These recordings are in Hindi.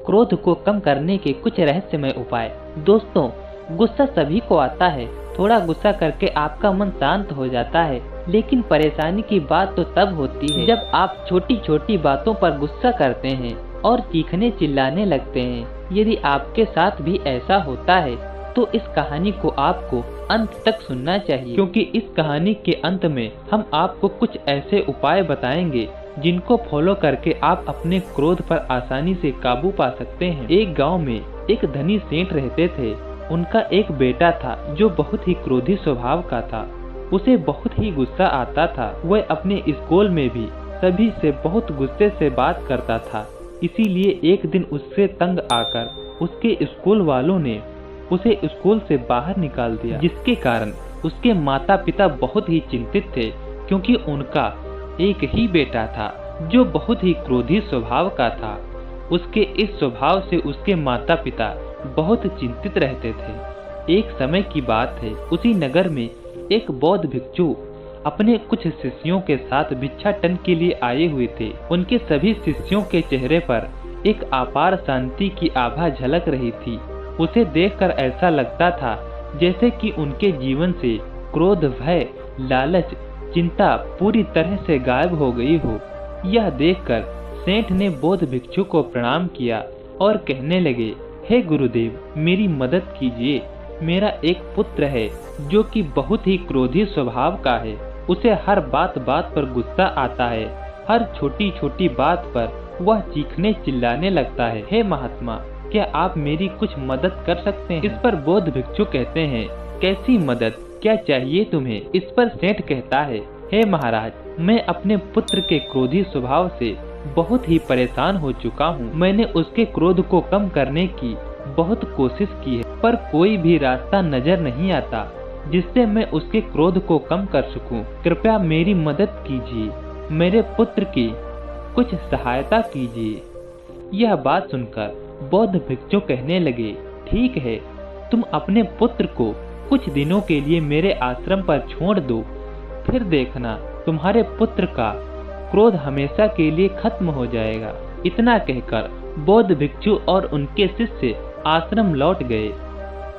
क्रोध को कम करने के कुछ रहस्यमय उपाय। दोस्तों, गुस्सा सभी को आता है। थोड़ा गुस्सा करके आपका मन शांत हो जाता है, लेकिन परेशानी की बात तो तब होती है जब आप छोटी छोटी बातों पर गुस्सा करते हैं और चीखने चिल्लाने लगते हैं। यदि आपके साथ भी ऐसा होता है तो इस कहानी को आपको अंत तक सुनना चाहिए, क्योंकि इस कहानी के अंत में हम आपको कुछ ऐसे उपाय बताएंगे जिनको फॉलो करके आप अपने क्रोध पर आसानी से काबू पा सकते हैं। एक गांव में एक धनी सेठ रहते थे। उनका एक बेटा था जो बहुत ही क्रोधी स्वभाव का था। उसे बहुत ही गुस्सा आता था। वह अपने स्कूल में भी सभी से बहुत गुस्से से बात करता था। इसीलिए एक दिन उससे तंग आकर उसके स्कूल वालों ने उसे स्कूल से बाहर निकाल दिया, जिसके कारण उसके माता पिता बहुत ही चिंतित थे, क्योंकि उनका एक ही बेटा था जो बहुत ही क्रोधी स्वभाव का था। उसके इस स्वभाव से उसके माता पिता बहुत चिंतित रहते थे। एक समय की बात है, उसी नगर में एक बौद्ध भिक्षु अपने कुछ शिष्यों के साथ भिक्षाटन के लिए आए हुए थे। उनके सभी शिष्यों के चेहरे पर एक अपार शांति की आभा झलक रही थी। उसे देखकर ऐसा लगता था जैसे कि उनके जीवन से क्रोध, भय, लालच, चिंता पूरी तरह से गायब हो गई हो। यह देखकर सेठ ने बौद्ध भिक्षु को प्रणाम किया और कहने लगे, हे गुरुदेव, मेरी मदद कीजिए। मेरा एक पुत्र है जो कि बहुत ही क्रोधी स्वभाव का है। उसे हर बात बात पर गुस्सा आता है। हर छोटी छोटी बात पर वह चीखने चिल्लाने लगता है। हे महात्मा, क्या आप मेरी कुछ मदद कर सकते हैं? इस पर बौद्ध भिक्षु कहते हैं, कैसी मदद, क्या चाहिए तुम्हें? इस पर सेठ कहता है, हे महाराज, मैं अपने पुत्र के क्रोधी स्वभाव से बहुत ही परेशान हो चुका हूँ। मैंने उसके क्रोध को कम करने की बहुत कोशिश की है, पर कोई भी रास्ता नजर नहीं आता जिससे मैं उसके क्रोध को कम कर सकूं। कृपया मेरी मदद कीजिए, मेरे पुत्र की कुछ सहायता कीजिए। यह बात सुनकर बौद्ध भिक्षु कहने लगे, ठीक है, तुम अपने पुत्र को कुछ दिनों के लिए मेरे आश्रम पर छोड़ दो, फिर देखना तुम्हारे पुत्र का क्रोध हमेशा के लिए खत्म हो जाएगा। इतना कहकर बौद्ध भिक्षु और उनके शिष्य आश्रम लौट गए।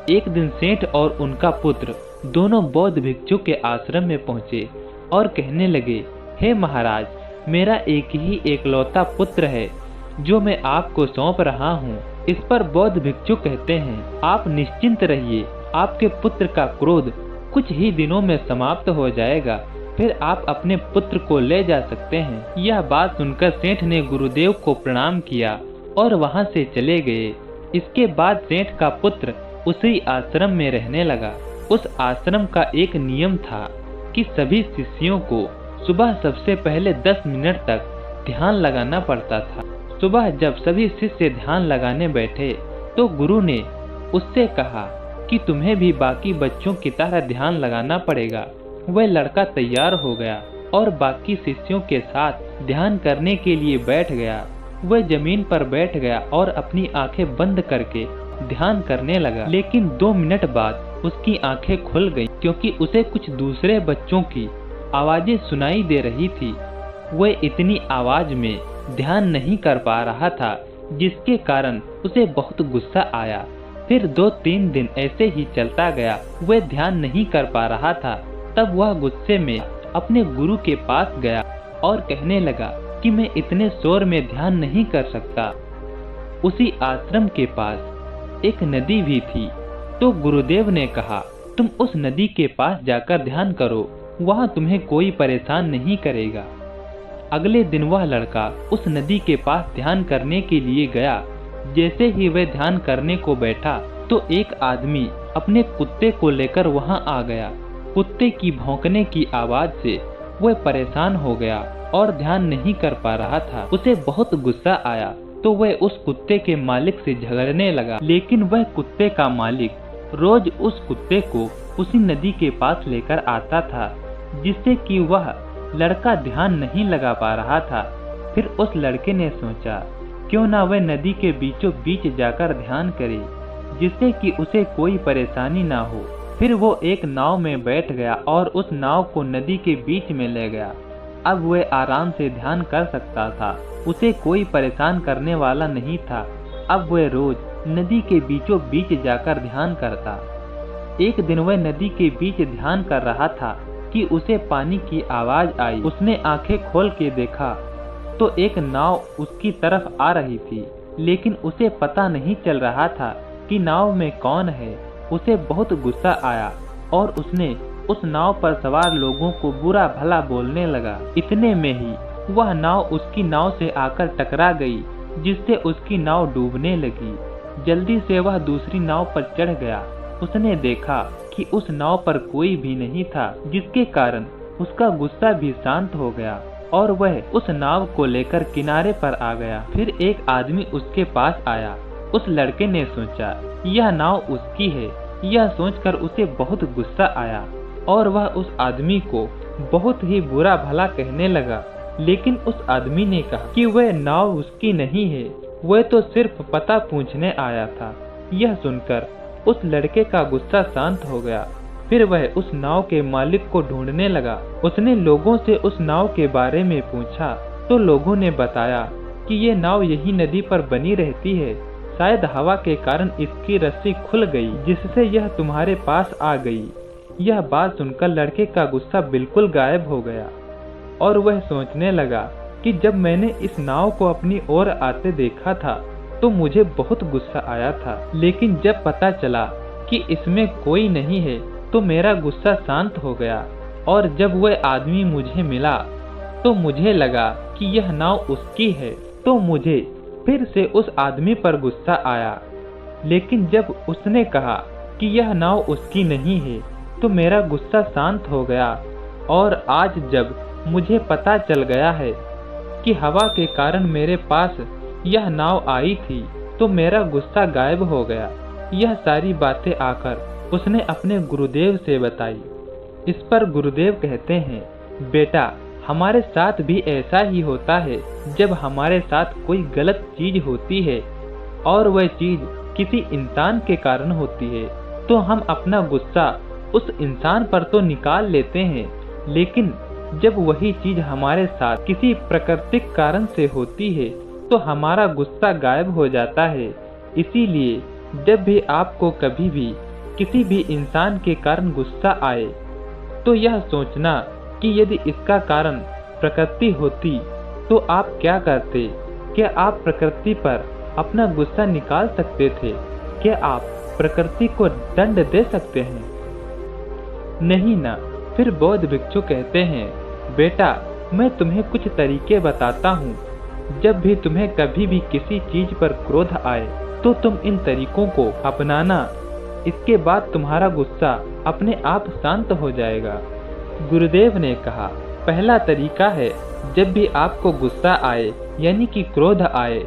एक दिन सेठ और उनका पुत्र दोनों बौद्ध भिक्षु के आश्रम में पहुंचे और कहने लगे, हे महाराज, मेरा एक ही एकलौता पुत्र है जो मैं आपको सौंप रहा हूँ। इस पर बौद्ध भिक्षु कहते हैं, आप निश्चिंत रहिए, आपके पुत्र का क्रोध कुछ ही दिनों में समाप्त हो जाएगा, फिर आप अपने पुत्र को ले जा सकते हैं। यह बात सुनकर सेठ ने गुरुदेव को प्रणाम किया और वहाँ से चले गए। इसके बाद सेठ का पुत्र उसी आश्रम में रहने लगा। उस आश्रम का एक नियम था कि सभी शिष्यों को सुबह सबसे पहले 10 मिनट तक ध्यान लगाना पड़ता था। सुबह जब सभी शिष्य ध्यान लगाने बैठे तो गुरु ने उससे कहा कि तुम्हें भी बाकी बच्चों की तरह ध्यान लगाना पड़ेगा। वह लड़का तैयार हो गया और बाकी शिष्यों के साथ ध्यान करने के लिए बैठ गया। वह जमीन पर बैठ गया और अपनी आंखें बंद करके ध्यान करने लगा, लेकिन 2 मिनट बाद उसकी आंखें खुल गईं, क्योंकि उसे कुछ दूसरे बच्चों की आवाजें सुनाई दे रही थी। वह इतनी आवाज में ध्यान नहीं कर पा रहा था, जिसके कारण उसे बहुत गुस्सा आया। फिर 2-3 दिन ऐसे ही चलता गया। वह ध्यान नहीं कर पा रहा था। तब वह गुस्से में अपने गुरु के पास गया और कहने लगा कि मैं इतने शोर में ध्यान नहीं कर सकता। उसी आश्रम के पास एक नदी भी थी, तो गुरुदेव ने कहा, तुम उस नदी के पास जाकर ध्यान करो, वहाँ तुम्हें कोई परेशान नहीं करेगा। अगले दिन वह लड़का उस नदी के पास ध्यान करने के लिए गया। जैसे ही वह ध्यान करने को बैठा तो एक आदमी अपने कुत्ते को लेकर वहां आ गया। कुत्ते की भौंकने की आवाज से वह परेशान हो गया और ध्यान नहीं कर पा रहा था। उसे बहुत गुस्सा आया तो वह उस कुत्ते के मालिक से झगड़ने लगा, लेकिन वह कुत्ते का मालिक रोज उस कुत्ते को उसी नदी के पास लेकर आता था, जिससे कि वह लड़का ध्यान नहीं लगा पा रहा था। फिर उस लड़के ने सोचा, क्यों ना वह नदी के बीचों बीच जाकर ध्यान करे, जिससे कि उसे कोई परेशानी ना हो। फिर वो एक नाव में बैठ गया और उस नाव को नदी के बीच में ले गया। अब वह आराम से ध्यान कर सकता था, उसे कोई परेशान करने वाला नहीं था। अब वह रोज नदी के बीचों बीच जाकर ध्यान करता। एक दिन वह नदी के बीच ध्यान कर रहा था कि उसे पानी की आवाज आई। उसने आंखें खोल के देखा तो एक नाव उसकी तरफ आ रही थी, लेकिन उसे पता नहीं चल रहा था कि नाव में कौन है। उसे बहुत गुस्सा आया और उसने उस नाव पर सवार लोगों को बुरा भला बोलने लगा। इतने में ही वह नाव उसकी नाव से आकर टकरा गई, जिससे उसकी नाव डूबने लगी। जल्दी से वह दूसरी नाव पर चढ़ गया। उसने देखा कि उस नाव पर कोई भी नहीं था, जिसके कारण उसका गुस्सा भी शांत हो गया और वह उस नाव को लेकर किनारे पर आ गया। फिर एक आदमी उसके पास आया। उस लड़के ने सोचा यह नाव उसकी है। यह सोचकर उसे बहुत गुस्सा आया और वह उस आदमी को बहुत ही बुरा भला कहने लगा। लेकिन उस आदमी ने कहा कि वह नाव उसकी नहीं है, वह तो सिर्फ पता पूछने आया था। यह सुनकर उस लड़के का गुस्सा शांत हो गया। फिर वह उस नाव के मालिक को ढूंढने लगा। उसने लोगों से उस नाव के बारे में पूछा तो लोगों ने बताया कि ये नाव यही नदी पर बनी रहती है। शायद हवा के कारण इसकी रस्सी खुल गई, जिससे यह तुम्हारे पास आ गई। यह बात सुनकर लड़के का गुस्सा बिल्कुल गायब हो गया और वह सोचने लगा कि जब मैंने इस नाव को अपनी ओर आते देखा था तो मुझे बहुत गुस्सा आया था, लेकिन जब पता चला कि इसमें कोई नहीं है तो मेरा गुस्सा शांत हो गया। और जब वह आदमी मुझे मिला तो मुझे लगा कि यह नाव उसकी है, तो मुझे फिर से उस आदमी पर गुस्सा आया। लेकिन जब उसने कहा कि यह नाव उसकी नहीं है तो मेरा गुस्सा शांत हो गया। और आज जब मुझे पता चल गया है कि हवा के कारण मेरे पास यह नाव आई थी तो मेरा गुस्सा गायब हो गया। यह सारी बातें आकर उसने अपने गुरुदेव से बताई। इस पर गुरुदेव कहते हैं, बेटा हमारे साथ भी ऐसा ही होता है। जब हमारे साथ कोई गलत चीज होती है और वह चीज किसी इंसान के कारण होती है तो हम अपना गुस्सा उस इंसान पर तो निकाल लेते हैं, लेकिन जब वही चीज हमारे साथ किसी प्राकृतिक कारण से होती है तो हमारा गुस्सा गायब हो जाता है। इसीलिए जब भी आपको कभी भी किसी भी इंसान के कारण गुस्सा आए तो यह सोचना कि यदि इसका कारण प्रकृति होती तो आप क्या करते। क्या आप प्रकृति पर अपना गुस्सा निकाल सकते थे? क्या आप प्रकृति को दंड दे सकते हैं? नहीं ना। फिर बौद्ध भिक्षु कहते हैं, बेटा मैं तुम्हें कुछ तरीके बताता हूँ। जब भी तुम्हें कभी भी किसी चीज पर क्रोध आए तो तुम इन तरीकों को अपनाना। इसके बाद तुम्हारा गुस्सा अपने आप शांत हो जाएगा। गुरुदेव ने कहा, पहला तरीका है, जब भी आपको गुस्सा आए यानी कि क्रोध आए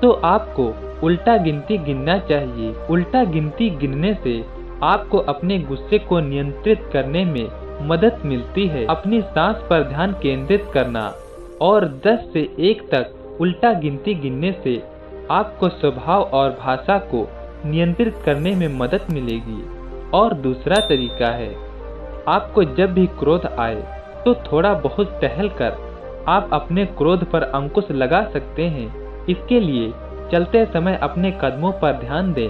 तो आपको उल्टा गिनती गिनना चाहिए। उल्टा गिनती गिनने से आपको अपने गुस्से को नियंत्रित करने में मदद मिलती है। अपनी सांस पर ध्यान केंद्रित करना और 10 से 1 तक उल्टा गिनती गिनने से आपको स्वभाव और भाषा को नियंत्रित करने में मदद मिलेगी। और दूसरा तरीका है, आपको जब भी क्रोध आए तो थोड़ा बहुत टहल कर आप अपने क्रोध पर अंकुश लगा सकते हैं। इसके लिए चलते समय अपने कदमों पर ध्यान दें।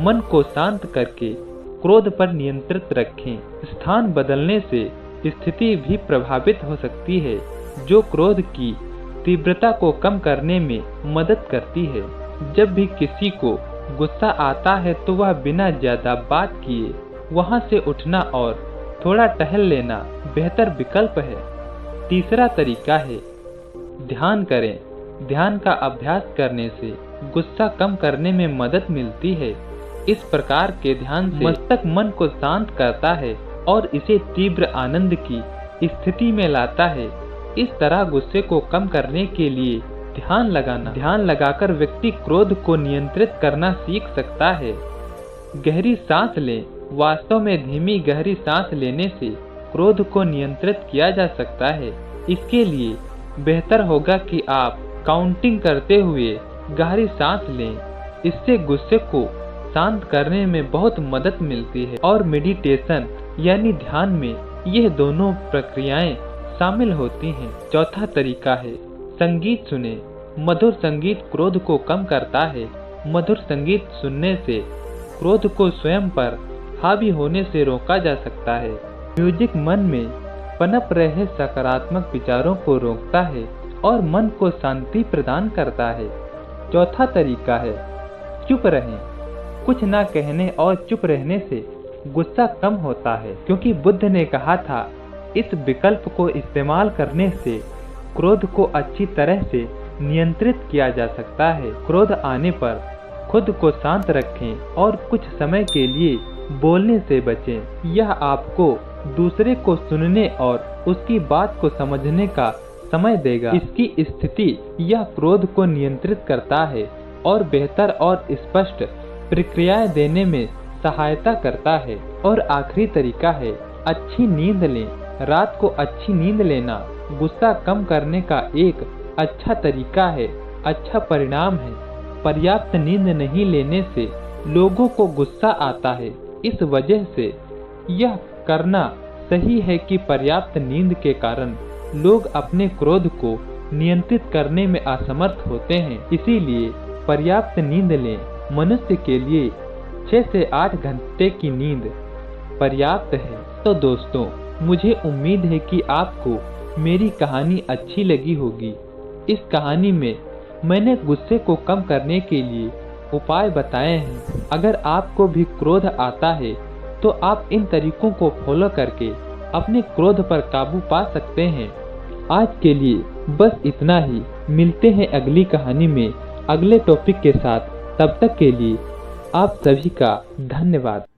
मन को शांत करके क्रोध पर नियंत्रित रखें। स्थान बदलने से स्थिति भी प्रभावित हो सकती है, जो क्रोध की तीव्रता को कम करने में मदद करती है। जब भी किसी को गुस्सा आता है तो वह बिना ज्यादा बात किए वहां से उठना और थोड़ा टहल लेना बेहतर विकल्प है। तीसरा तरीका है, ध्यान करें। ध्यान का अभ्यास करने से गुस्सा कम करने में मदद मिलती है। इस प्रकार के ध्यान से मस्तिष्क मन को शांत करता है और इसे तीव्र आनंद की स्थिति में लाता है। इस तरह गुस्से को कम करने के लिए ध्यान लगाकर व्यक्ति क्रोध को नियंत्रित करना सीख सकता है। गहरी सांस लें। वास्तव में धीमी गहरी सांस लेने से क्रोध को नियंत्रित किया जा सकता है। इसके लिए बेहतर होगा कि आप काउंटिंग करते हुए गहरी सांस लें। इससे गुस्से को शांत करने में बहुत मदद मिलती है। और मेडिटेशन यानी ध्यान में यह दोनों प्रक्रियाएं शामिल होती हैं। चौथा तरीका है, संगीत सुने। मधुर संगीत क्रोध को कम करता है मधुर संगीत सुनने से क्रोध को स्वयं पर हावी होने से रोका जा सकता है। म्यूजिक मन में पनप रहे सकारात्मक विचारों को रोकता है और मन को शांति प्रदान करता है। चौथा तरीका है चुप रहें। कुछ ना कहने और चुप रहने से गुस्सा कम होता है, क्योंकि बुद्ध ने कहा था इस विकल्प को इस्तेमाल करने से क्रोध को अच्छी तरह से नियंत्रित किया जा सकता है। क्रोध आने पर खुद को शांत रखें और कुछ समय के लिए बोलने से बचें। यह आपको दूसरे को सुनने और उसकी बात को समझने का समय देगा। इसकी स्थिति यह क्रोध को नियंत्रित करता है और बेहतर और स्पष्ट प्रतिक्रियाएं देने में सहायता करता है। और आखिरी तरीका है अच्छी नींद लें। रात को अच्छी नींद लेना गुस्सा कम करने का एक अच्छा तरीका है, अच्छा परिणाम है। पर्याप्त नींद नहीं लेने से लोगों को गुस्सा आता है। इस वजह से यह करना सही है कि पर्याप्त नींद के कारण लोग अपने क्रोध को नियंत्रित करने में असमर्थ होते हैं। इसीलिए पर्याप्त नींद लें। मनुष्य के लिए 6 से 8 घंटे की नींद पर्याप्त है। तो दोस्तों, मुझे उम्मीद है कि आपको मेरी कहानी अच्छी लगी होगी। इस कहानी में मैंने गुस्से को कम करने के लिए उपाय बताए हैं। अगर आपको भी क्रोध आता है तो आप इन तरीकों को फॉलो करके अपने क्रोध पर काबू पा सकते हैं। आज के लिए बस इतना ही। मिलते हैं अगली कहानी में अगले टॉपिक के साथ। तब तक के लिए आप सभी का धन्यवाद।